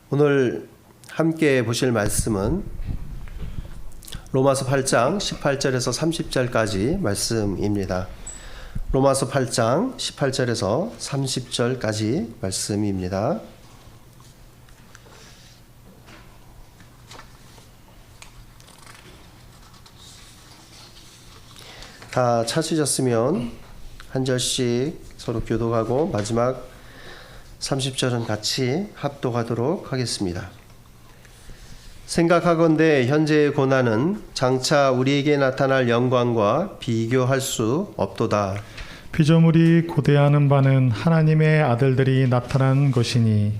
오늘 함께 보실 말씀은 로마서 8장 18절에서 30절까지 말씀입니다. 로마서 8장 18절에서 30절까지 말씀입니다. 다 찾으셨으면 한 절씩 서로 교독하고 마지막 30절은 같이 합독하도록 하겠습니다. 생각하건대 현재의 고난은 장차 우리에게 나타날 영광과 비교할 수 없도다. 피조물이 고대하는 바는 하나님의 아들들이 나타난 것이니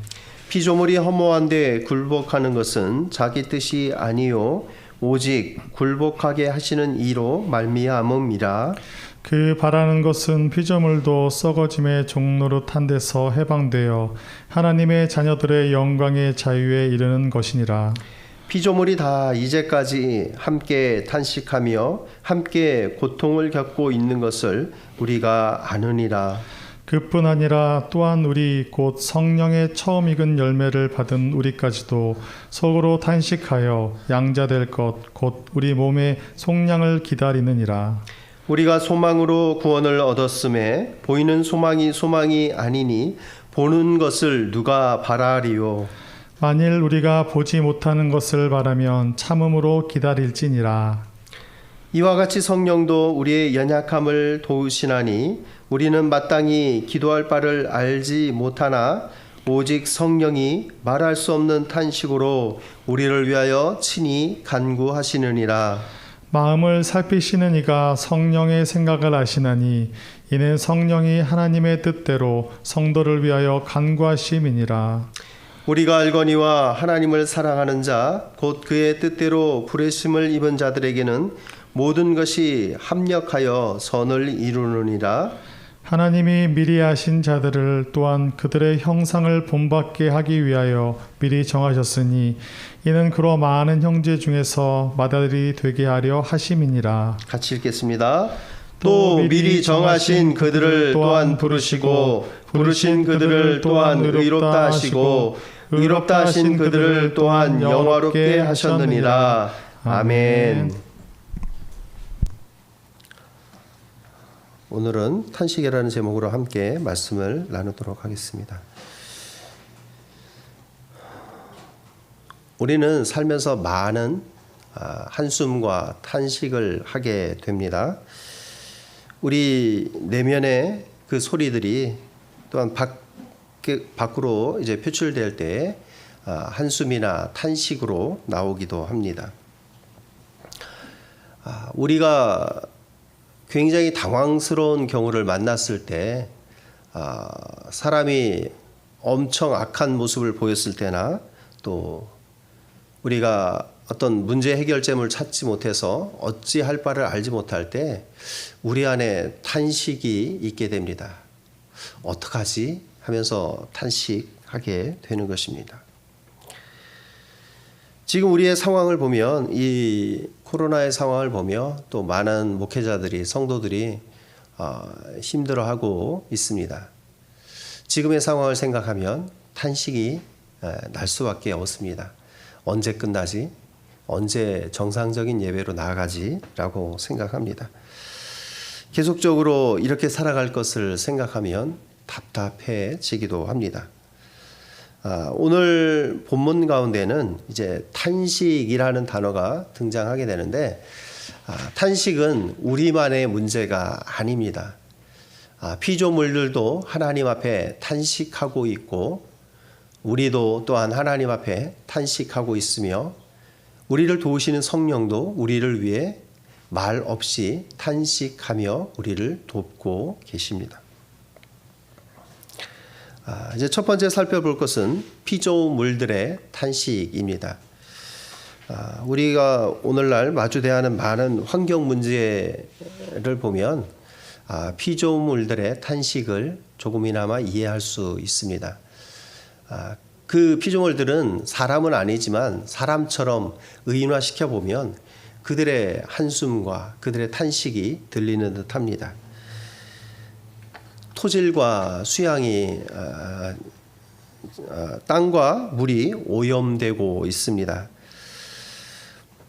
피조물이 허무한데 굴복하는 것은 자기 뜻이 아니요 오직 굴복하게 하시는 이로 말미암음이라. 그 바라는 것은 피조물도 썩어짐의 종로로 탄 데서 해방되어 하나님의 자녀들의 영광의 자유에 이르는 것이니라. 피조물이 다 이제까지 함께 탄식하며 함께 고통을 겪고 있는 것을 우리가 아느니라. 그뿐 아니라 또한 우리 곧 성령의 처음 익은 열매를 받은 우리까지도 속으로 탄식하여 양자될 것 곧 우리 몸의 속량을 기다리느니라. 우리가 소망으로 구원을 얻었음에 보이는 소망이 아니니 보는 것을 누가 바라리요. 만일 우리가 보지 못하는 것을 바라면 참음으로 기다릴지니라. 이와 같이 성령도 우리의 연약함을 도우시나니 우리는 마땅히 기도할 바를 알지 못하나 오직 성령이 말할 수 없는 탄식으로 우리를 위하여 친히 간구하시느니라. 마음을 살피시는 이가 성령의 생각을 아시나니 이는 성령이 하나님의 뜻대로 성도를 위하여 간구하심이니라. 우리가 알거니와 하나님을 사랑하는 자 곧 그의 뜻대로 부르심을 입은 자들에게는 모든 것이 합력하여 선을 이루느니라. 하나님이 미리 아신 자들을 또한 그들의 형상을 본받게 하기 위하여 미리 정하셨으니 이는 그로 많은 형제 중에서 맏아들이 되게 하려 하심이니라. 같이 읽겠습니다. 또 미리 정하신 그들을 또한 부르시고 부르신 그들을 또한 의롭다 하시고 의롭다 하신 그들을 또한 영화롭게 하셨느니라. 아멘. 오늘은 탄식이라는 제목으로 함께 말씀을 나누도록 하겠습니다. 우리는 살면서 많은 한숨과 탄식을 하게 됩니다. 우리 내면의 그 소리들이 또한 밖으로 이제 표출될 때 한숨이나 탄식으로 나오기도 합니다. 우리가 굉장히 당황스러운 경우를 만났을 때 사람이 엄청 악한 모습을 보였을 때나 또 우리가 어떤 문제 해결점을 찾지 못해서 어찌할 바를 알지 못할 때 우리 안에 탄식이 있게 됩니다. 어떡하지? 하면서 탄식하게 되는 것입니다. 지금 우리의 상황을 보면 이 코로나의 상황을 보며 또 많은 목회자들이 성도들이 힘들어하고 있습니다. 지금의 상황을 생각하면 탄식이 날 수밖에 없습니다. 언제 끝나지? 언제 정상적인 예배로 나아가지? 라고 생각합니다. 계속적으로 이렇게 살아갈 것을 생각하면 답답해지기도 합니다. 오늘 본문 가운데는 이제 탄식이라는 단어가 등장하게 되는데 탄식은 우리만의 문제가 아닙니다. 피조물들도 하나님 앞에 탄식하고 있고 우리도 또한 하나님 앞에 탄식하고 있으며 우리를 도우시는 성령도 우리를 위해 말 없이 탄식하며 우리를 돕고 계십니다. 이제 첫 번째 살펴볼 것은 피조물들의 탄식입니다. 우리가 오늘날 마주대하는 많은 환경 문제를 보면 피조물들의 탄식을 조금이나마 이해할 수 있습니다. 그 피조물들은 사람은 아니지만 사람처럼 의인화시켜 보면 그들의 한숨과 그들의 탄식이 들리는 듯합니다. 토질과 수양이 땅과 물이 오염되고 있습니다.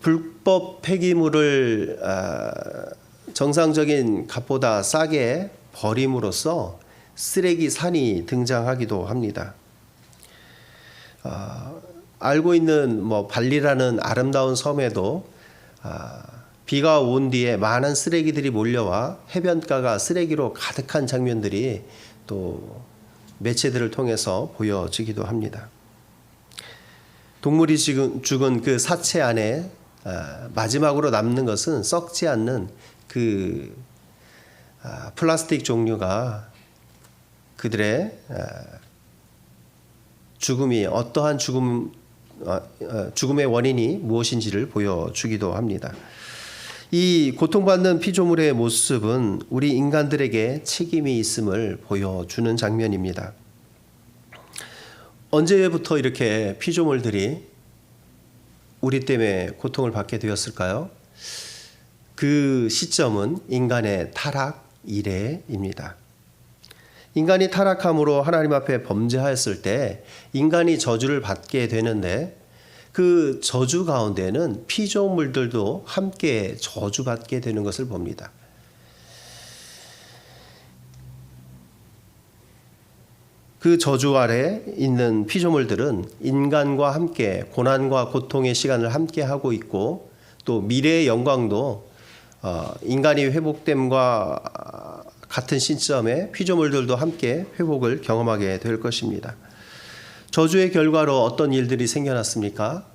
불법 폐기물을 정상적인 값보다 싸게 버림으로써 쓰레기 산이 등장하기도 합니다. 알고 있는 발리라는 아름다운 섬에도 비가 온 뒤에 많은 쓰레기들이 몰려와 해변가가 쓰레기로 가득한 장면들이 또 매체들을 통해서 보여지기도 합니다. 동물이 죽은 그 사체 안에 마지막으로 남는 것은 썩지 않는 그 플라스틱 종류가 그들의 죽음이 어떠한 죽음의 원인이 무엇인지를 보여주기도 합니다. 이 고통받는 피조물의 모습은 우리 인간들에게 책임이 있음을 보여주는 장면입니다. 언제부터 이렇게 피조물들이 우리 때문에 고통을 받게 되었을까요? 그 시점은 인간의 타락 이래입니다. 인간이 타락함으로 하나님 앞에 범죄하였을 때 인간이 저주를 받게 되는데 그 저주 가운데는 피조물들도 함께 저주받게 되는 것을 봅니다. 그 저주 아래 있는 피조물들은 인간과 함께 고난과 고통의 시간을 함께 하고 있고 또 미래의 영광도 인간이 회복됨과 같은 시점에 피조물들도 함께 회복을 경험하게 될 것입니다. 저주의 결과로 어떤 일들이 생겨났습니까?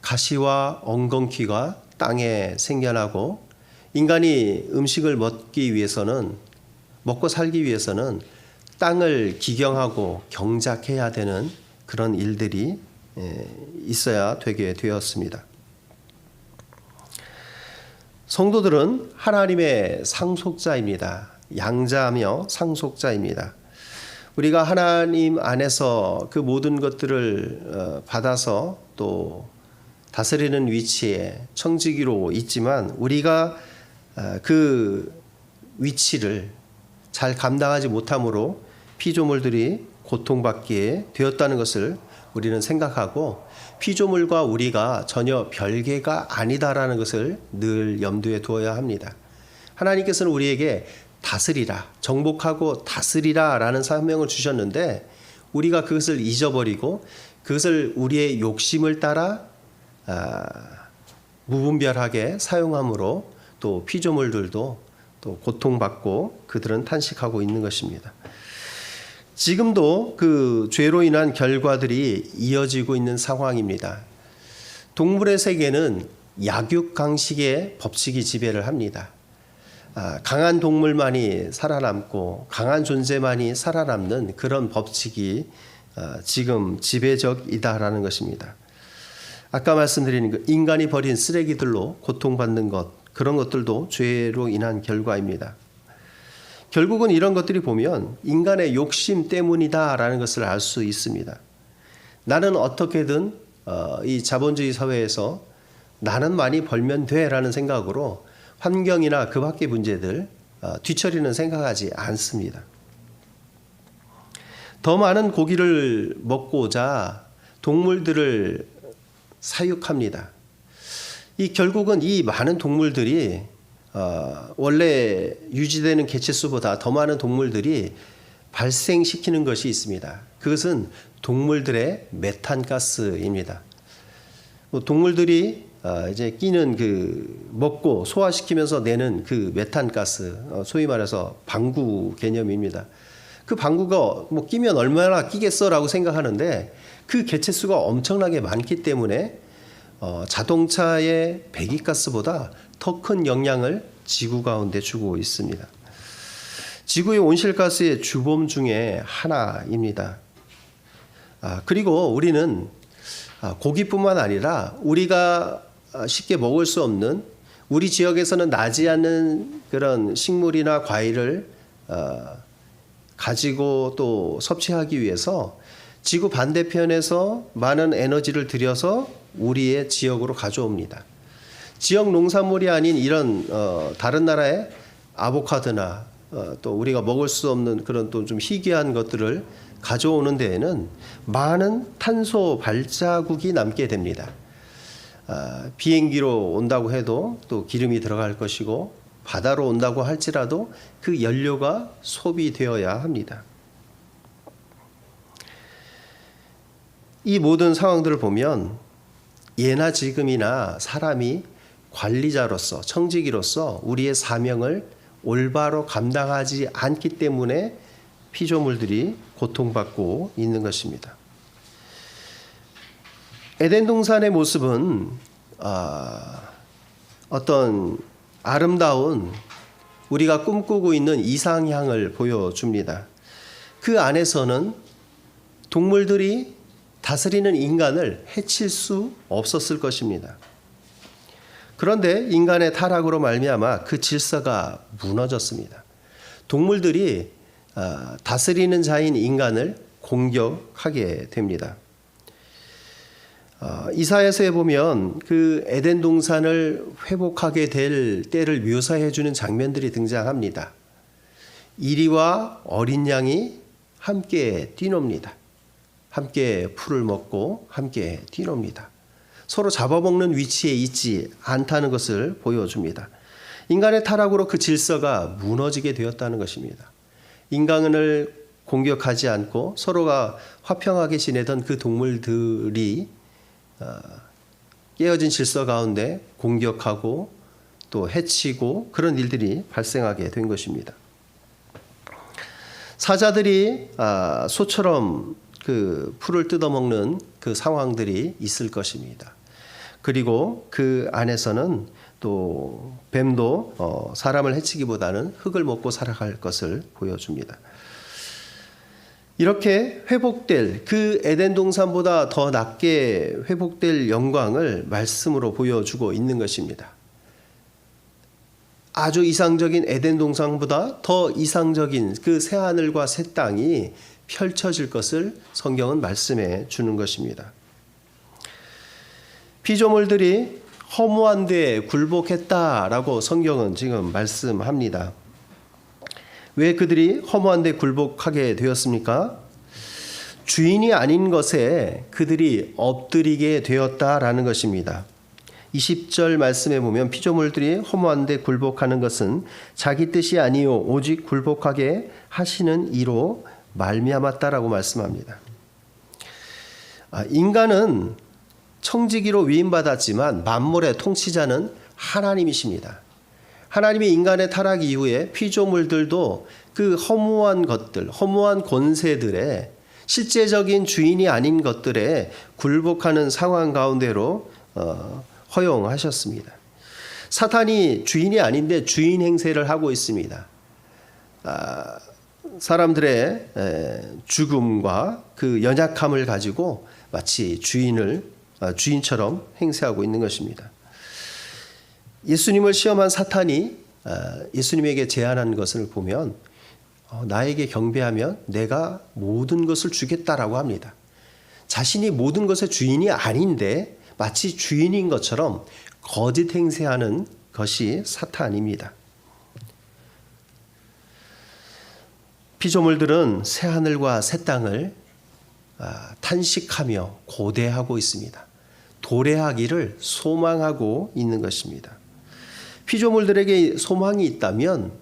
가시와 엉겅퀴가 땅에 생겨나고 인간이 음식을 먹고 살기 위해서는 땅을 기경하고 경작해야 되는 그런 일들이 있어야 되게 되었습니다. 성도들은 하나님의 상속자입니다. 양자며 상속자입니다. 우리가 하나님 안에서 그 모든 것들을 받아서 또 다스리는 위치에 청지기로 있지만 우리가 그 위치를 잘 감당하지 못함으로 피조물들이 고통받게 되었다는 것을 우리는 생각하고 피조물과 우리가 전혀 별개가 아니다라는 것을 늘 염두에 두어야 합니다. 하나님께서는 우리에게 다스리라, 정복하고 다스리라 라는 사명을 주셨는데 우리가 그것을 잊어버리고 그것을 우리의 욕심을 따라 무분별하게 사용함으로 또 피조물들도 또 고통받고 그들은 탄식하고 있는 것입니다. 지금도 그 죄로 인한 결과들이 이어지고 있는 상황입니다. 동물의 세계는 약육강식의 법칙이 지배를 합니다. 강한 동물만이 살아남고 강한 존재만이 살아남는 그런 법칙이 지금 지배적이다라는 것입니다. 아까 말씀드린 그 인간이 버린 쓰레기들로 고통받는 것, 그런 것들도 죄로 인한 결과입니다. 결국은 이런 것들이 보면 인간의 욕심 때문이다라는 것을 알 수 있습니다. 나는 어떻게든 이 자본주의 사회에서 나는 많이 벌면 돼라는 생각으로 환경이나 그 밖의 문제들 뒤처리는 생각하지 않습니다. 더 많은 고기를 먹고자 동물들을 사육합니다. 결국은 이 많은 동물들이 원래 유지되는 개체수보다 더 많은 동물들이 발생시키는 것이 있습니다. 그것은 동물들의 메탄가스입니다. 동물들이 이제 끼는 먹고 소화시키면서 내는 그 메탄가스, 소위 말해서 방구 개념입니다. 그 방구가 끼면 얼마나 끼겠어라고 생각하는데 그 개체수가 엄청나게 많기 때문에 자동차의 배기가스보다 더 큰 영향을 지구 가운데 주고 있습니다. 지구의 온실가스의 주범 중에 하나입니다. 그리고 우리는 고기뿐만 아니라 우리가 쉽게 먹을 수 없는 우리 지역에서는 나지 않는 그런 식물이나 과일을 가지고 또 섭취하기 위해서 지구 반대편에서 많은 에너지를 들여서 우리의 지역으로 가져옵니다. 지역 농산물이 아닌 이런 다른 나라의 아보카도나 또 우리가 먹을 수 없는 그런 또 좀 희귀한 것들을 가져오는 데에는 많은 탄소 발자국이 남게 됩니다. 비행기로 온다고 해도 또 기름이 들어갈 것이고 바다로 온다고 할지라도 그 연료가 소비되어야 합니다. 이 모든 상황들을 보면 예나 지금이나 사람이 관리자로서 청지기로서 우리의 사명을 올바로 감당하지 않기 때문에 피조물들이 고통받고 있는 것입니다. 에덴 동산의 모습은 어떤 아름다운 우리가 꿈꾸고 있는 이상향을 보여줍니다. 그 안에서는 동물들이 다스리는 인간을 해칠 수 없었을 것입니다. 그런데 인간의 타락으로 말미암아 그 질서가 무너졌습니다. 동물들이 다스리는 자인 인간을 공격하게 됩니다. 이사야서에 보면 그 에덴 동산을 회복하게 될 때를 묘사해 주는 장면들이 등장합니다. 이리와 어린 양이 함께 뛰놉니다. 함께 풀을 먹고 함께 뛰놉니다. 서로 잡아먹는 위치에 있지 않다는 것을 보여줍니다. 인간의 타락으로 그 질서가 무너지게 되었다는 것입니다. 인간을 공격하지 않고 서로가 화평하게 지내던 그 동물들이 깨어진 질서 가운데 공격하고 또 해치고 그런 일들이 발생하게 된 것입니다. 사자들이 소처럼 그 풀을 뜯어먹는 그 상황들이 있을 것입니다. 그리고 그 안에서는 또 뱀도 사람을 해치기보다는 흙을 먹고 살아갈 것을 보여줍니다. 이렇게 회복될 그 에덴 동산보다 더 낮게 회복될 영광을 말씀으로 보여주고 있는 것입니다. 아주 이상적인 에덴 동산보다 더 이상적인 그 새하늘과 새 땅이 펼쳐질 것을 성경은 말씀해 주는 것입니다. 피조물들이 허무한 데에 굴복했다라고 성경은 지금 말씀합니다. 왜 그들이 허무한 데 굴복하게 되었습니까? 주인이 아닌 것에 그들이 엎드리게 되었다라는 것입니다. 20절 말씀에 보면 피조물들이 허무한 데 굴복하는 것은 자기 뜻이 아니요 오직 굴복하게 하시는 이로 말미암았다라고 말씀합니다. 인간은 청지기로 위임받았지만 만물의 통치자는 하나님이십니다. 하나님이 인간의 타락 이후에 피조물들도 그 허무한 것들, 허무한 권세들의 실제적인 주인이 아닌 것들에 굴복하는 상황 가운데로 허용하셨습니다. 사탄이 주인이 아닌데 주인 행세를 하고 있습니다. 사람들의 죽음과 그 연약함을 가지고 마치 주인처럼 행세하고 있는 것입니다. 예수님을 시험한 사탄이 예수님에게 제안한 것을 보면 나에게 경배하면 내가 모든 것을 주겠다라고 합니다. 자신이 모든 것의 주인이 아닌데 마치 주인인 것처럼 거짓 행세하는 것이 사탄입니다. 피조물들은 새하늘과 새 땅을 탄식하며 고대하고 있습니다. 도래하기를 소망하고 있는 것입니다. 피조물들에게 소망이 있다면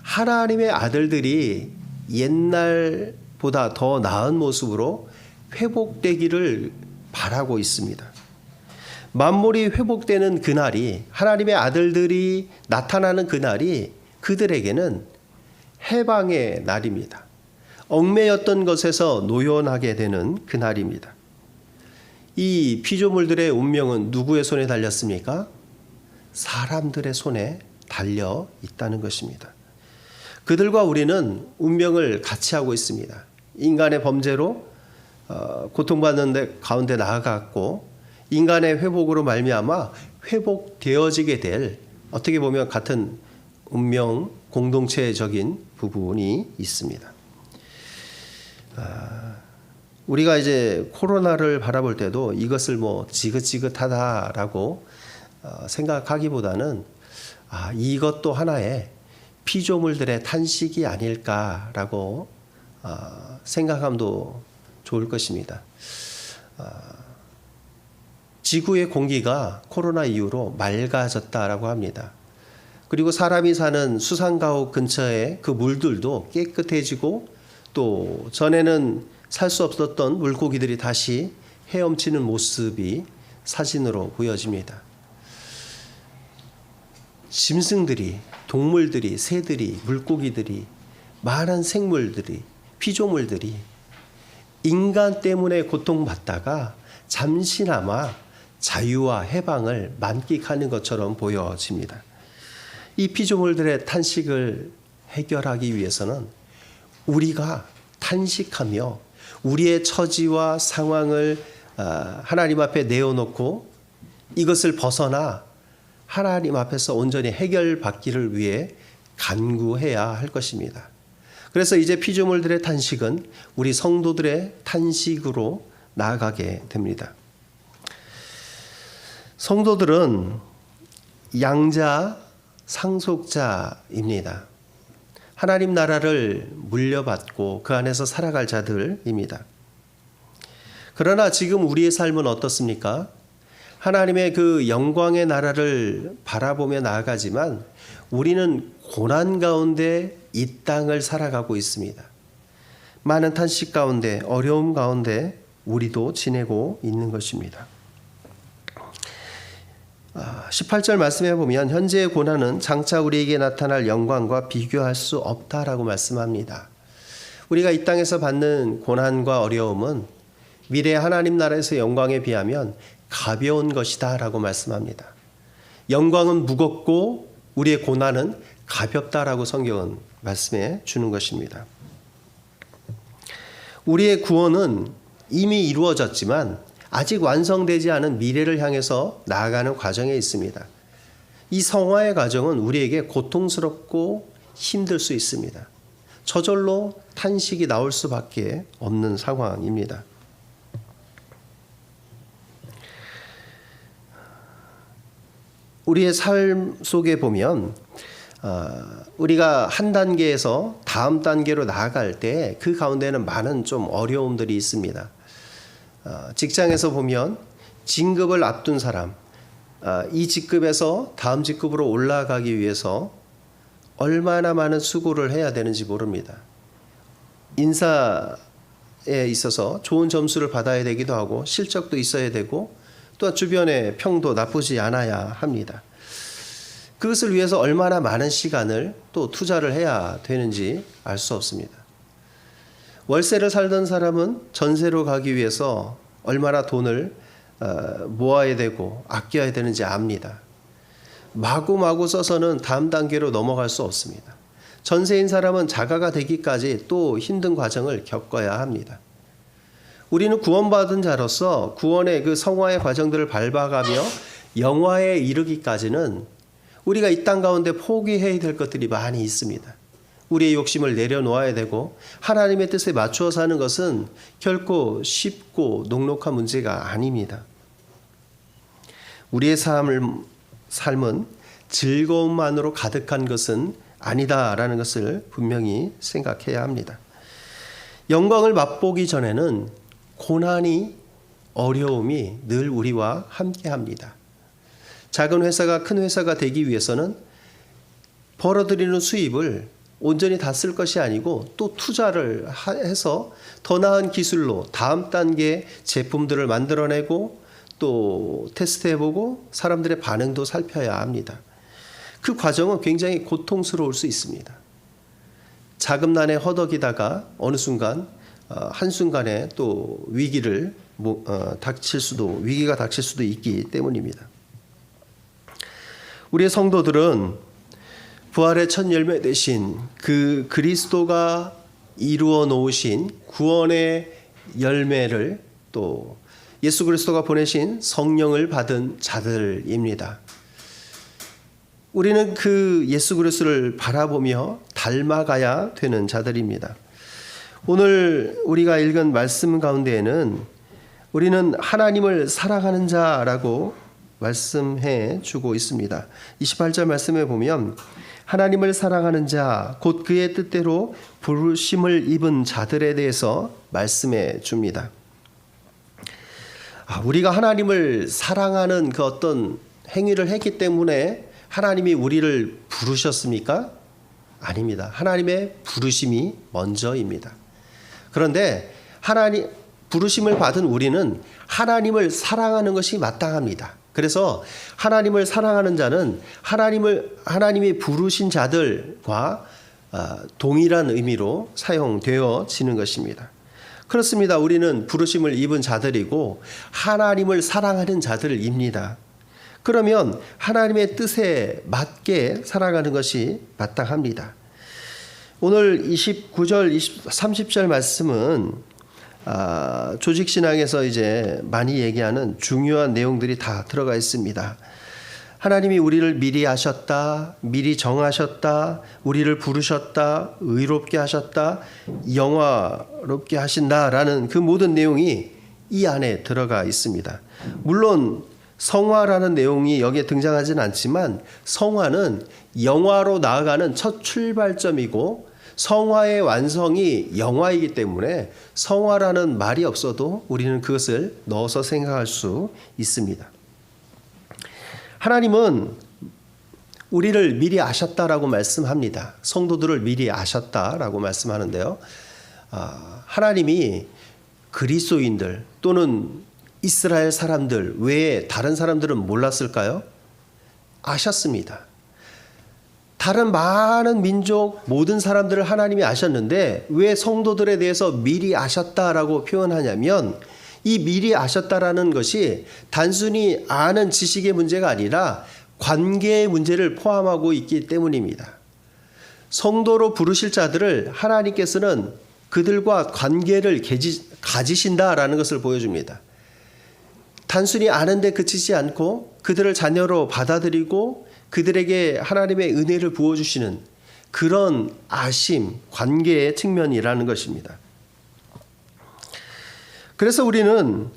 하나님의 아들들이 옛날보다 더 나은 모습으로 회복되기를 바라고 있습니다. 만물이 회복되는 그날이, 하나님의 아들들이 나타나는 그날이 그들에게는 해방의 날입니다. 얽매였던 것에서 노연하게 되는 그날입니다. 이 피조물들의 운명은 누구의 손에 달렸습니까? 사람들의 손에 달려 있다는 것입니다. 그들과 우리는 운명을 같이 하고 있습니다. 인간의 범죄로 고통받는 데 가운데 나아갔고 인간의 회복으로 말미암아 회복되어지게 될 어떻게 보면 같은 운명 공동체적인 부분이 있습니다. 우리가 이제 코로나를 바라볼 때도 이것을 뭐 지긋지긋하다라고 생각하기보다는 이것도 하나의 피조물들의 탄식이 아닐까라고 생각함도 좋을 것입니다. 지구의 공기가 코로나 이후로 맑아졌다라고 합니다. 그리고 사람이 사는 수상가옥 근처에 그 물들도 깨끗해지고 또 전에는 살 수 없었던 물고기들이 다시 헤엄치는 모습이 사진으로 보여집니다. 짐승들이, 동물들이, 새들이, 물고기들이, 많은 생물들이, 피조물들이 인간 때문에 고통받다가 잠시나마 자유와 해방을 만끽하는 것처럼 보여집니다. 이 피조물들의 탄식을 해결하기 위해서는 우리가 탄식하며 우리의 처지와 상황을 하나님 앞에 내어놓고 이것을 벗어나 하나님 앞에서 온전히 해결받기를 위해 간구해야 할 것입니다. 그래서 이제 피조물들의 탄식은 우리 성도들의 탄식으로 나아가게 됩니다. 성도들은 양자, 상속자입니다. 하나님 나라를 물려받고 그 안에서 살아갈 자들입니다. 그러나 지금 우리의 삶은 어떻습니까? 하나님의 그 영광의 나라를 바라보며 나아가지만 우리는 고난 가운데 이 땅을 살아가고 있습니다. 많은 탄식 가운데, 어려움 가운데 우리도 지내고 있는 것입니다. 18절 말씀해 보면 현재의 고난은 장차 우리에게 나타날 영광과 비교할 수 없다라고 말씀합니다. 우리가 이 땅에서 받는 고난과 어려움은 미래 하나님 나라에서 영광에 비하면 가벼운 것이다 라고 말씀합니다. 영광은 무겁고 우리의 고난은 가볍다라고 성경은 말씀해 주는 것입니다. 우리의 구원은 이미 이루어졌지만 아직 완성되지 않은 미래를 향해서 나아가는 과정에 있습니다. 이 성화의 과정은 우리에게 고통스럽고 힘들 수 있습니다. 저절로 탄식이 나올 수밖에 없는 상황입니다. 우리의 삶 속에 보면 우리가 한 단계에서 다음 단계로 나아갈 때 그 가운데는 많은 좀 어려움들이 있습니다. 직장에서 보면 진급을 앞둔 사람, 이 직급에서 다음 직급으로 올라가기 위해서 얼마나 많은 수고를 해야 되는지 모릅니다. 인사에 있어서 좋은 점수를 받아야 되기도 하고 실적도 있어야 되고 또한 주변의 평도 나쁘지 않아야 합니다. 그것을 위해서 얼마나 많은 시간을 또 투자를 해야 되는지 알 수 없습니다. 월세를 살던 사람은 전세로 가기 위해서 얼마나 돈을 모아야 되고 아껴야 되는지 압니다. 마구마구 써서는 다음 단계로 넘어갈 수 없습니다. 전세인 사람은 자가가 되기까지 또 힘든 과정을 겪어야 합니다. 우리는 구원받은 자로서 구원의 그 성화의 과정들을 밟아가며 영화에 이르기까지는 우리가 이 땅 가운데 포기해야 될 것들이 많이 있습니다. 우리의 욕심을 내려놓아야 되고 하나님의 뜻에 맞추어 사는 것은 결코 쉽고 녹록한 문제가 아닙니다. 우리의 삶은 즐거움만으로 가득한 것은 아니다라는 것을 분명히 생각해야 합니다. 영광을 맛보기 전에는 고난이, 어려움이 늘 우리와 함께합니다. 작은 회사가 큰 회사가 되기 위해서는 벌어들이는 수입을 온전히 다 쓸 것이 아니고 또 투자를 해서 더 나은 기술로 다음 단계 제품들을 만들어내고 또 테스트해보고 사람들의 반응도 살펴야 합니다. 그 과정은 굉장히 고통스러울 수 있습니다. 자금난에 허덕이다가 어느 순간 한순간에 또 위기가 닥칠 수도 있기 때문입니다. 우리의 성도들은 부활의 첫 열매 되신 그 그리스도가 이루어 놓으신 구원의 열매를 또 예수 그리스도가 보내신 성령을 받은 자들입니다. 우리는 그 예수 그리스도를 바라보며 닮아가야 되는 자들입니다. 오늘 우리가 읽은 말씀 가운데에는 우리는 하나님을 사랑하는 자라고 말씀해 주고 있습니다. 28절 말씀에 보면 하나님을 사랑하는 자, 곧 그의 뜻대로 부르심을 입은 자들에 대해서 말씀해 줍니다. 우리가 하나님을 사랑하는 그 어떤 행위를 했기 때문에 하나님이 우리를 부르셨습니까? 아닙니다. 하나님의 부르심이 먼저입니다. 그런데 하나님 부르심을 받은 우리는 하나님을 사랑하는 것이 마땅합니다. 그래서 하나님을 사랑하는 자는 하나님이 부르신 자들과 동일한 의미로 사용되어지는 것입니다. 그렇습니다. 우리는 부르심을 입은 자들이고 하나님을 사랑하는 자들입니다. 그러면 하나님의 뜻에 맞게 살아가는 것이 마땅합니다. 오늘 29절, 30절 말씀은 조직신앙에서 이제 많이 얘기하는 중요한 내용들이 다 들어가 있습니다. 하나님이 우리를 미리 아셨다, 미리 정하셨다, 우리를 부르셨다, 의롭게 하셨다, 영화롭게 하신다라는 그 모든 내용이 이 안에 들어가 있습니다. 물론 성화라는 내용이 여기에 등장하지는 않지만 성화는 영화로 나아가는 첫 출발점이고 성화의 완성이 영화이기 때문에 성화라는 말이 없어도 우리는 그것을 넣어서 생각할 수 있습니다. 하나님은 우리를 미리 아셨다라고 말씀합니다. 성도들을 미리 아셨다라고 말씀하는데요. 하나님이 그리스도인들 또는 이스라엘 사람들 외에 다른 사람들은 몰랐을까요? 아셨습니다. 다른 많은 민족 모든 사람들을 하나님이 아셨는데 왜 성도들에 대해서 미리 아셨다라고 표현하냐면 이 미리 아셨다라는 것이 단순히 아는 지식의 문제가 아니라 관계의 문제를 포함하고 있기 때문입니다. 성도로 부르실 자들을 하나님께서는 그들과 관계를 가지신다라는 것을 보여줍니다. 단순히 아는데 그치지 않고 그들을 자녀로 받아들이고 그들에게 하나님의 은혜를 부어주시는 그런 아심, 관계의 측면이라는 것입니다. 그래서 우리는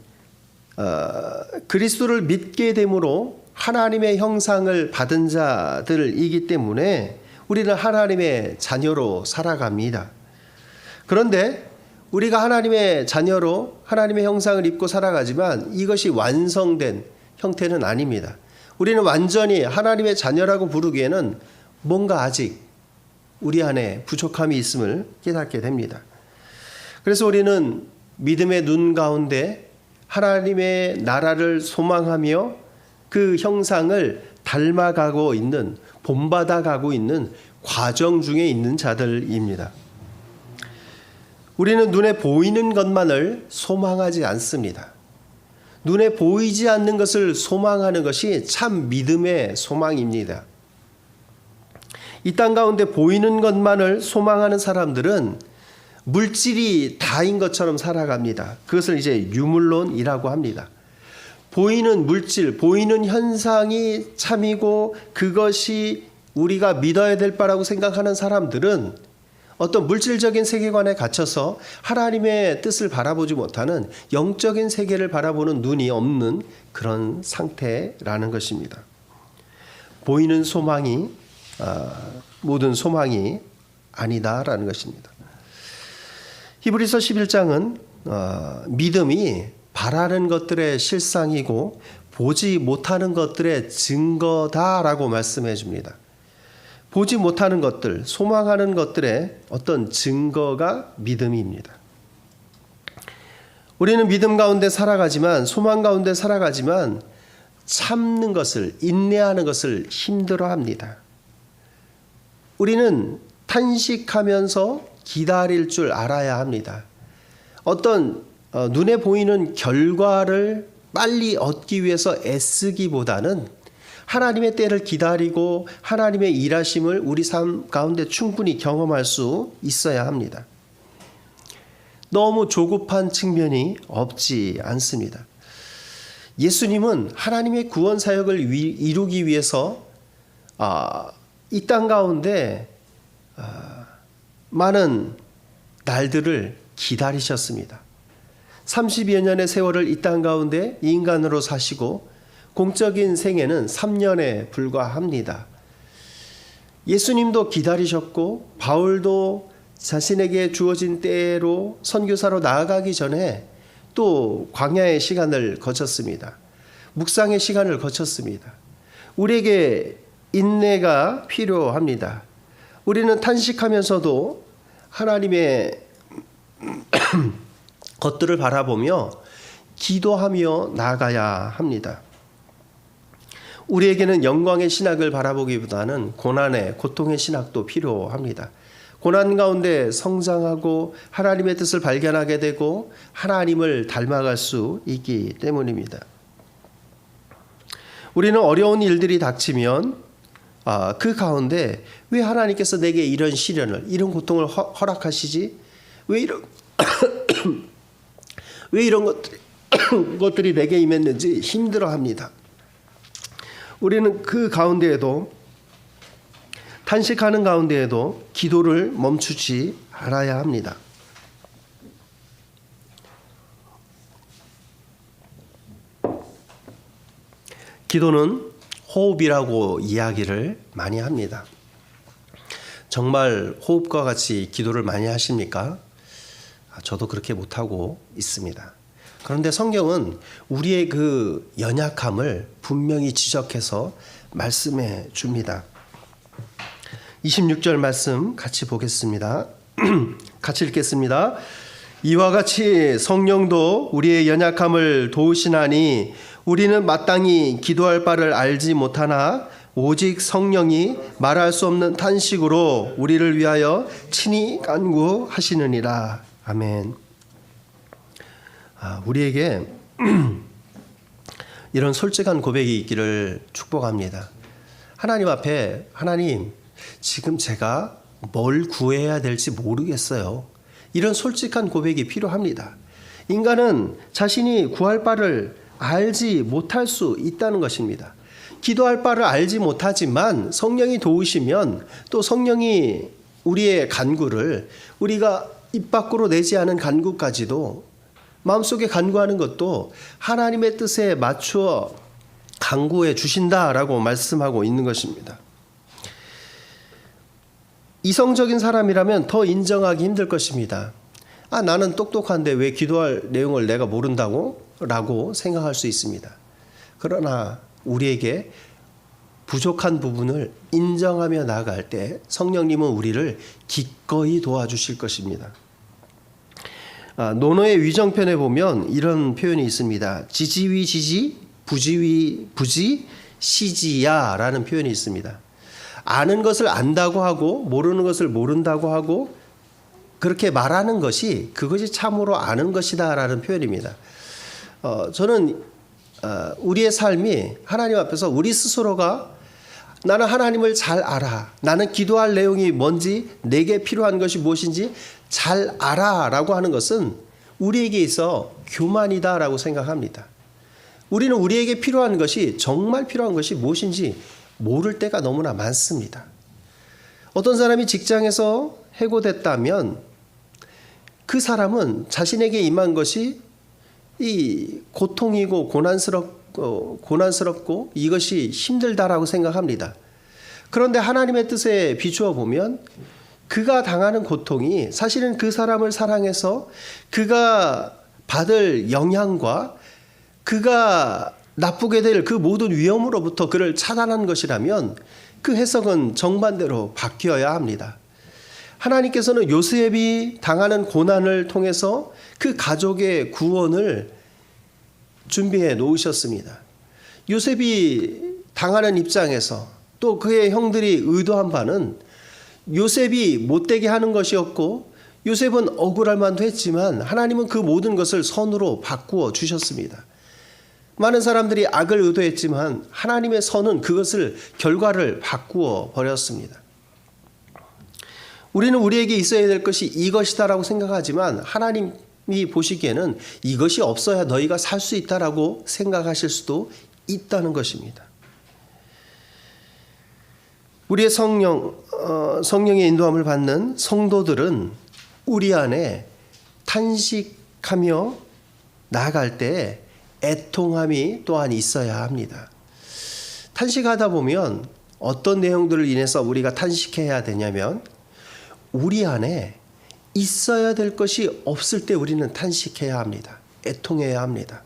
그리스도를 믿게 됨으로 하나님의 형상을 받은 자들이기 때문에 우리는 하나님의 자녀로 살아갑니다. 그런데 우리가 하나님의 자녀로 하나님의 형상을 입고 살아가지만 이것이 완성된 형태는 아닙니다. 우리는 완전히 하나님의 자녀라고 부르기에는 뭔가 아직 우리 안에 부족함이 있음을 깨닫게 됩니다. 그래서 우리는 믿음의 눈 가운데 하나님의 나라를 소망하며 그 형상을 닮아가고 있는, 본받아가고 있는 과정 중에 있는 자들입니다. 우리는 눈에 보이는 것만을 소망하지 않습니다. 눈에 보이지 않는 것을 소망하는 것이 참 믿음의 소망입니다. 이 땅 가운데 보이는 것만을 소망하는 사람들은 물질이 다인 것처럼 살아갑니다. 그것을 이제 유물론이라고 합니다. 보이는 물질, 보이는 현상이 참이고 그것이 우리가 믿어야 될 바라고 생각하는 사람들은 어떤 물질적인 세계관에 갇혀서 하나님의 뜻을 바라보지 못하는 영적인 세계를 바라보는 눈이 없는 그런 상태라는 것입니다. 보이는 소망이 모든 소망이 아니다라는 것입니다. 히브리서 11장은 믿음이 바라는 것들의 실상이고 보지 못하는 것들의 증거다라고 말씀해 줍니다. 보지 못하는 것들, 소망하는 것들의 어떤 증거가 믿음입니다. 우리는 믿음 가운데 살아가지만, 소망 가운데 살아가지만 참는 것을, 인내하는 것을 힘들어합니다. 우리는 탄식하면서 기다릴 줄 알아야 합니다. 어떤 눈에 보이는 결과를 빨리 얻기 위해서 애쓰기보다는 하나님의 때를 기다리고 하나님의 일하심을 우리 삶 가운데 충분히 경험할 수 있어야 합니다. 너무 조급한 측면이 없지 않습니다. 예수님은 하나님의 구원 사역을 이루기 위해서 이 땅 가운데 많은 날들을 기다리셨습니다. 30여 년의 세월을 이 땅 가운데 인간으로 사시고 공적인 생애는 3년에 불과합니다. 예수님도 기다리셨고 바울도 자신에게 주어진 때로 선교사로 나아가기 전에 또 광야의 시간을 거쳤습니다. 묵상의 시간을 거쳤습니다. 우리에게 인내가 필요합니다. 우리는 탄식하면서도 하나님의 것들을 바라보며 기도하며 나아가야 합니다. 우리에게는 영광의 신학을 바라보기보다는 고난의 고통의 신학도 필요합니다. 고난 가운데 성장하고 하나님의 뜻을 발견하게 되고 하나님을 닮아갈 수 있기 때문입니다. 우리는 어려운 일들이 닥치면 그 가운데 왜 하나님께서 내게 이런 시련을, 이런 고통을 허락하시지? 왜 이런 것들이 내게 임했는지 힘들어합니다. 우리는 그 가운데에도, 탄식하는 가운데에도 기도를 멈추지 않아야 합니다. 기도는 호흡이라고 이야기를 많이 합니다. 정말 호흡과 같이 기도를 많이 하십니까? 저도 그렇게 못하고 있습니다. 그런데 성경은 우리의 그 연약함을 분명히 지적해서 말씀해 줍니다. 26절 말씀 같이 보겠습니다. 같이 읽겠습니다. 이와 같이 성령도 우리의 연약함을 도우시나니 우리는 마땅히 기도할 바를 알지 못하나 오직 성령이 말할 수 없는 탄식으로 우리를 위하여 친히 간구하시느니라. 아멘. 우리에게 이런 솔직한 고백이 있기를 축복합니다. 하나님 앞에, 하나님, 지금 제가 뭘 구해야 될지 모르겠어요. 이런 솔직한 고백이 필요합니다. 인간은 자신이 구할 바를 알지 못할 수 있다는 것입니다. 기도할 바를 알지 못하지만 성령이 도우시면 또 성령이 우리의 간구를, 우리가 입 밖으로 내지 않은 간구까지도, 마음속에 간구하는 것도 하나님의 뜻에 맞추어 간구해 주신다라고 말씀하고 있는 것입니다. 이성적인 사람이라면 더 인정하기 힘들 것입니다. 나는 똑똑한데 왜 기도할 내용을 내가 모른다고? 라고 생각할 수 있습니다. 그러나 우리에게 부족한 부분을 인정하며 나아갈 때 성령님은 우리를 기꺼이 도와주실 것입니다. 논어의 위정편에 보면 이런 표현이 있습니다. 지지위 지지, 부지위 부지, 시지야 라는 표현이 있습니다. 아는 것을 안다고 하고 모르는 것을 모른다고 하고 그렇게 말하는 것이, 그것이 참으로 아는 것이다 라는 표현입니다. 저는 우리의 삶이 하나님 앞에서 우리 스스로가 나는 하나님을 잘 알아, 나는 기도할 내용이 뭔지, 내게 필요한 것이 무엇인지 잘 알아 라고 하는 것은 우리에게 있어 교만이다 라고 생각합니다. 우리는 우리에게 필요한 것이, 정말 필요한 것이 무엇인지 모를 때가 너무나 많습니다. 어떤 사람이 직장에서 해고됐다면 그 사람은 자신에게 임한 것이 이 고통이고 고난스럽고 이것이 힘들다라고 생각합니다. 그런데 하나님의 뜻에 비추어 보면 그가 당하는 고통이 사실은 그 사람을 사랑해서 그가 받을 영향과 그가 나쁘게 될 그 모든 위험으로부터 그를 차단한 것이라면 그 해석은 정반대로 바뀌어야 합니다. 하나님께서는 요셉이 당하는 고난을 통해서 그 가족의 구원을 준비해 놓으셨습니다. 요셉이 당하는 입장에서 또 그의 형들이 의도한 바는 요셉이 못되게 하는 것이었고, 요셉은 억울할 만도 했지만 하나님은 그 모든 것을 선으로 바꾸어 주셨습니다. 많은 사람들이 악을 의도했지만 하나님의 선은 그것을, 결과를 바꾸어 버렸습니다. 우리는 우리에게 있어야 될 것이 이것이다라고 생각하지만 하나님이 보시기에는 이것이 없어야 너희가 살 수 있다라고 생각하실 수도 있다는 것입니다. 우리의 성령의 인도함을 받는 성도들은 우리 안에 탄식하며 나아갈 때 애통함이 또한 있어야 합니다. 탄식하다 보면 어떤 내용들을 인해서 우리가 탄식해야 되냐면 우리 안에 있어야 될 것이 없을 때 우리는 탄식해야 합니다. 애통해야 합니다.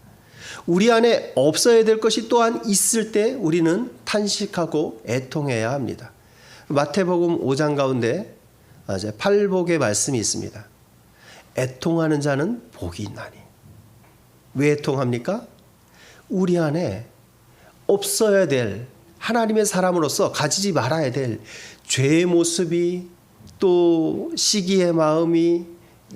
우리 안에 없어야 될 것이 또한 있을 때 우리는 탄식하고 애통해야 합니다. 마태복음 5장 가운데 팔복의 말씀이 있습니다. 애통하는 자는 복이 있나니. 왜 애통합니까? 우리 안에 없어야 될, 하나님의 사람으로서 가지지 말아야 될 죄의 모습이, 또 시기의 마음이,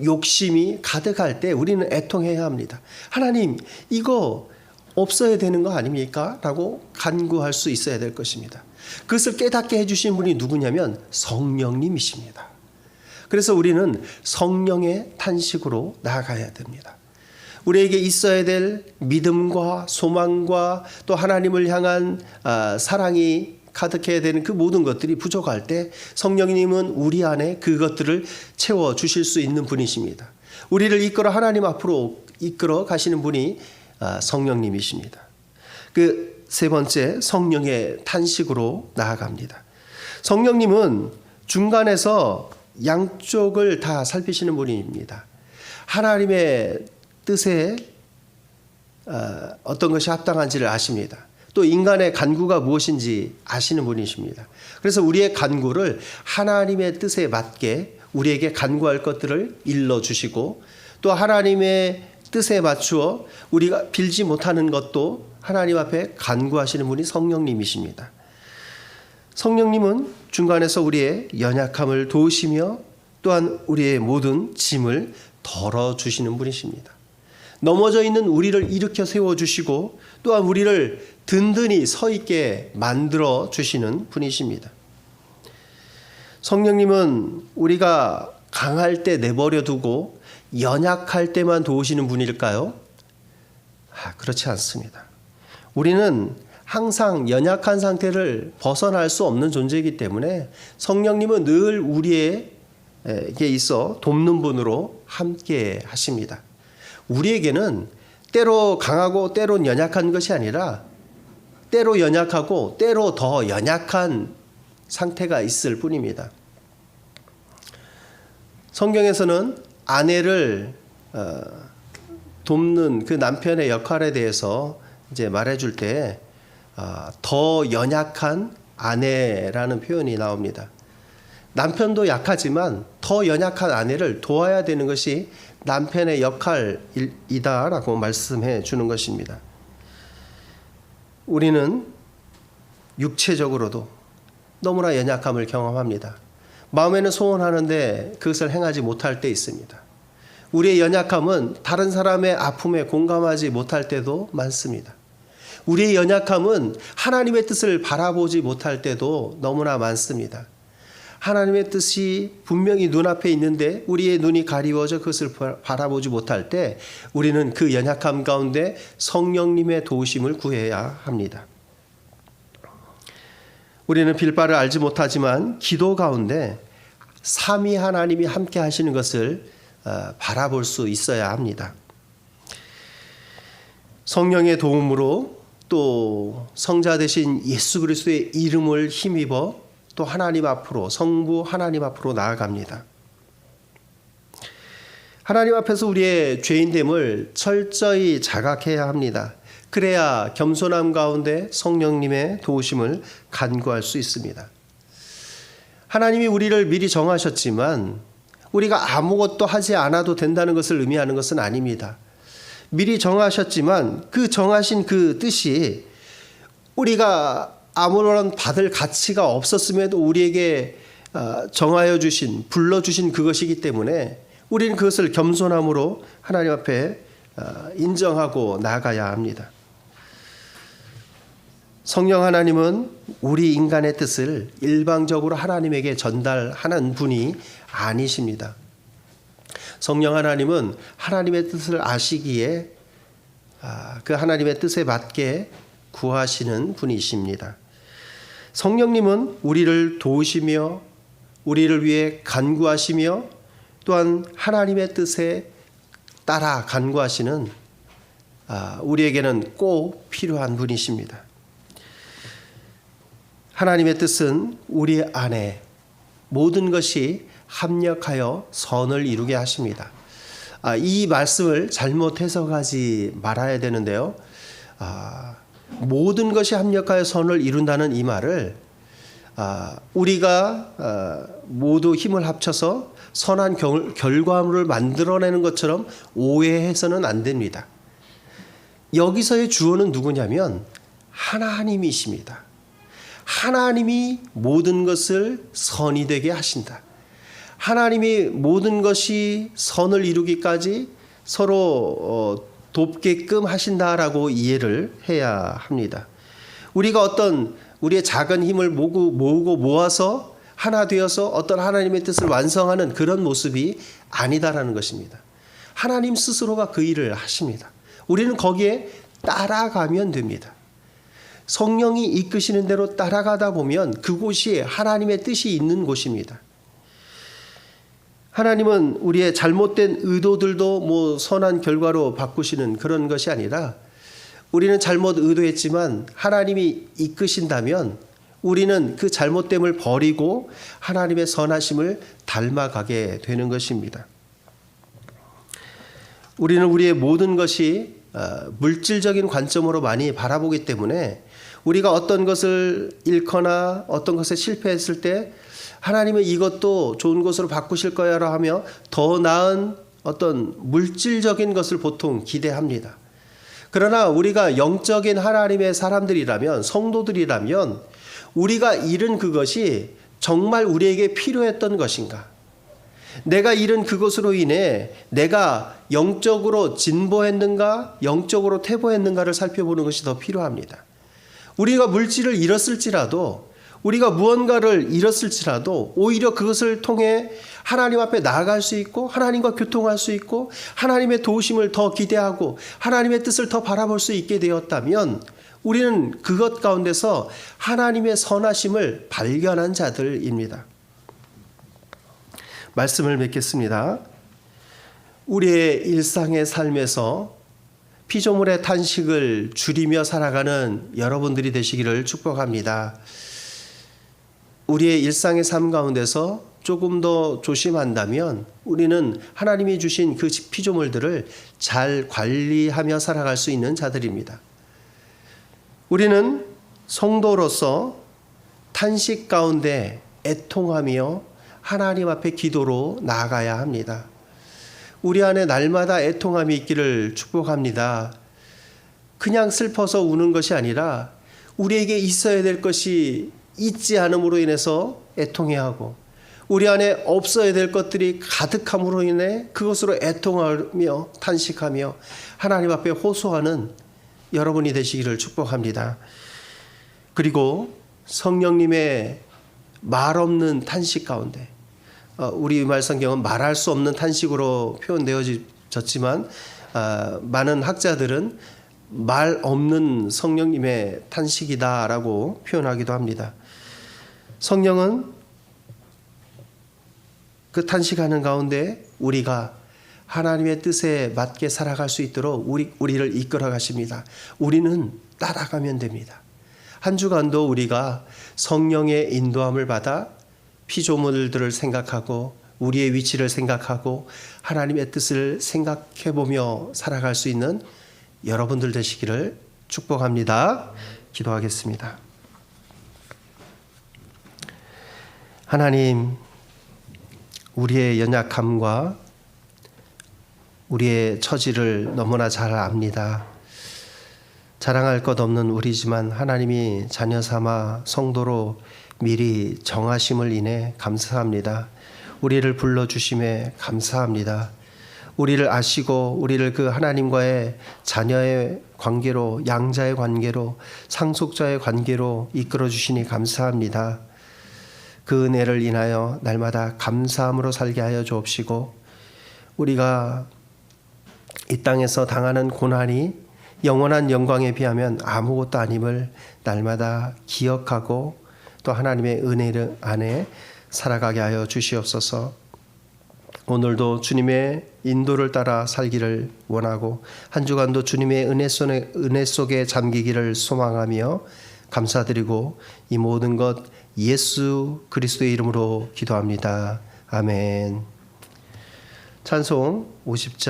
욕심이 가득할 때 우리는 애통해야 합니다. 하나님, 이거 없어야 되는 거 아닙니까? 라고 간구할 수 있어야 될 것입니다. 그것을 깨닫게 해주신 분이 누구냐면 성령님이십니다. 그래서 우리는 성령의 탄식으로 나아가야 됩니다. 우리에게 있어야 될 믿음과 소망과 또 하나님을 향한 사랑이 가득해야 되는 그 모든 것들이 부족할 때 성령님은 우리 안에 그것들을 채워주실 수 있는 분이십니다. 우리를 이끌어 하나님 앞으로 이끌어 가시는 분이 성령님이십니다. 그 세 번째, 성령의 탄식으로 나아갑니다. 성령님은 중간에서 양쪽을 다 살피시는 분입니다. 하나님의 뜻에 어떤 것이 합당한지를 아십니다. 또 인간의 간구가 무엇인지 아시는 분이십니다. 그래서 우리의 간구를 하나님의 뜻에 맞게 우리에게 간구할 것들을 일러주시고 또 하나님의 뜻에 맞추어 우리가 빌지 못하는 것도 하나님 앞에 간구하시는 분이 성령님이십니다. 성령님은 중간에서 우리의 연약함을 도우시며 또한 우리의 모든 짐을 덜어주시는 분이십니다. 넘어져 있는 우리를 일으켜 세워주시고 또한 우리를 든든히 서 있게 만들어 주시는 분이십니다. 성령님은 우리가 강할 때 내버려 두고 연약할 때만 도우시는 분일까요? 그렇지 않습니다. 우리는 항상 연약한 상태를 벗어날 수 없는 존재이기 때문에 성령님은 늘 우리에게 있어 돕는 분으로 함께 하십니다. 우리에게는 때로 강하고 때론 연약한 것이 아니라 때로 연약하고 때로 더 연약한 상태가 있을 뿐입니다. 성경에서는 아내를 돕는 그 남편의 역할에 대해서 이제 말해줄 때 더 연약한 아내라는 표현이 나옵니다. 남편도 약하지만 더 연약한 아내를 도와야 되는 것이 남편의 역할이다라고 말씀해 주는 것입니다. 우리는 육체적으로도 너무나 연약함을 경험합니다. 마음에는 소원하는데 그것을 행하지 못할 때 있습니다. 우리의 연약함은 다른 사람의 아픔에 공감하지 못할 때도 많습니다. 우리의 연약함은 하나님의 뜻을 바라보지 못할 때도 너무나 많습니다. 하나님의 뜻이 분명히 눈앞에 있는데 우리의 눈이 가리워져 그것을 바라보지 못할 때 우리는 그 연약함 가운데 성령님의 도우심을 구해야 합니다. 우리는 빌바를 알지 못하지만 기도 가운데 삼위 하나님이 함께 하시는 것을 바라볼 수 있어야 합니다. 성령의 도움으로 또 성자 되신 예수 그리스도의 이름을 힘입어 또 하나님 앞으로, 성부 하나님 앞으로 나아갑니다. 하나님 앞에서 우리의 죄인됨을 철저히 자각해야 합니다. 그래야 겸손함 가운데 성령님의 도우심을 간구할 수 있습니다. 하나님이 우리를 미리 정하셨지만 우리가 아무것도 하지 않아도 된다는 것을 의미하는 것은 아닙니다. 미리 정하셨지만 그 정하신 그 뜻이 우리가 아무런 받을 가치가 없었음에도 우리에게 정하여 주신, 불러주신 그것이기 때문에 우리는 그것을 겸손함으로 하나님 앞에 인정하고 나아가야 합니다. 성령 하나님은 우리 인간의 뜻을 일방적으로 하나님에게 전달하는 분이 아니십니다. 성령 하나님은 하나님의 뜻을 아시기에 그 하나님의 뜻에 맞게 구하시는 분이십니다. 성령님은 우리를 도우시며 우리를 위해 간구하시며 또한 하나님의 뜻에 따라 간구하시는 우리에게는 꼭 필요한 분이십니다. 하나님의 뜻은 우리 안에 모든 것이 합력하여 선을 이루게 하십니다. 이 말씀을 잘못 해석하지 말아야 되는데요. 모든 것이 합력하여 선을 이룬다는 이 말을 우리가 모두 힘을 합쳐서 선한 결과물을 만들어내는 것처럼 오해해서는 안 됩니다. 여기서의 주어는 누구냐면 하나님이십니다. 하나님이 모든 것을 선이 되게 하신다. 하나님이 모든 것이 선을 이루기까지 서로 돕게끔 하신다라고 이해를 해야 합니다. 우리가 어떤 우리의 작은 힘을 모으고 모아서 하나 되어서 어떤 하나님의 뜻을 완성하는 그런 모습이 아니다라는 것입니다. 하나님 스스로가 그 일을 하십니다. 우리는 거기에 따라가면 됩니다. 성령이 이끄시는 대로 따라가다 보면 그곳이 하나님의 뜻이 있는 곳입니다. 하나님은 우리의 잘못된 의도들도 선한 결과로 바꾸시는 그런 것이 아니라 우리는 잘못 의도했지만 하나님이 이끄신다면 우리는 그 잘못됨을 버리고 하나님의 선하심을 닮아가게 되는 것입니다. 우리는 우리의 모든 것이 물질적인 관점으로 많이 바라보기 때문에 우리가 어떤 것을 잃거나 어떤 것에 실패했을 때 하나님은 이것도 좋은 것으로 바꾸실 거야라 하며 더 나은 어떤 물질적인 것을 보통 기대합니다. 그러나 우리가 영적인 하나님의 사람들이라면, 성도들이라면 우리가 잃은 그것이 정말 우리에게 필요했던 것인가? 내가 잃은 그것으로 인해 내가 영적으로 진보했는가, 영적으로 퇴보했는가를 살펴보는 것이 더 필요합니다. 우리가 물질을 잃었을지라도, 우리가 무언가를 잃었을지라도 오히려 그것을 통해 하나님 앞에 나아갈 수 있고 하나님과 교통할 수 있고 하나님의 도우심을 더 기대하고 하나님의 뜻을 더 바라볼 수 있게 되었다면 우리는 그것 가운데서 하나님의 선하심을 발견한 자들입니다. 말씀을 맺겠습니다. 우리의 일상의 삶에서 피조물의 탄식을 줄이며 살아가는 여러분들이 되시기를 축복합니다. 우리의 일상의 삶 가운데서 조금 더 조심한다면 우리는 하나님이 주신 그 피조물들을 잘 관리하며 살아갈 수 있는 자들입니다. 우리는 성도로서 탄식 가운데 애통하며 하나님 앞에 기도로 나아가야 합니다. 우리 안에 날마다 애통함이 있기를 축복합니다. 그냥 슬퍼서 우는 것이 아니라 우리에게 있어야 될 것이 있지 않음으로 인해서 애통해하고 우리 안에 없어야 될 것들이 가득함으로 인해 그것으로 애통하며 탄식하며 하나님 앞에 호소하는 여러분이 되시기를 축복합니다. 그리고 성령님의 말 없는 탄식 가운데, 우리 말 성경은 말할 수 없는 탄식으로 표현되어졌지만 많은 학자들은 말 없는 성령님의 탄식이다라고 표현하기도 합니다. 성령은 그 탄식하는 가운데 우리가 하나님의 뜻에 맞게 살아갈 수 있도록 우리를 이끌어 가십니다. 우리는 따라가면 됩니다. 한 주간도 우리가 성령의 인도함을 받아 피조물들을 생각하고 우리의 위치를 생각하고 하나님의 뜻을 생각해보며 살아갈 수 있는 여러분들 되시기를 축복합니다. 기도하겠습니다. 하나님, 우리의 연약함과 우리의 처지를 너무나 잘 압니다. 자랑할 것 없는 우리지만 하나님이 자녀 삼아 성도로 미리 정하심을 인해 감사합니다. 우리를 불러주심에 감사합니다. 우리를 아시고 우리를 그 하나님과의 자녀의 관계로, 양자의 관계로, 상속자의 관계로 이끌어 주시니 감사합니다. 그 은혜를 인하여 날마다 감사함으로 살게 하여 주옵시고 우리가 이 땅에서 당하는 고난이 영원한 영광에 비하면 아무것도 아님을 날마다 기억하고 또 하나님의 은혜 안에 살아가게 하여 주시옵소서. 오늘도 주님의 인도를 따라 살기를 원하고 한 주간도 주님의 은혜 속에 잠기기를 소망하며 감사드리고 이 모든 것 예수 그리스도의 이름으로 기도합니다. 아멘. 찬송 50장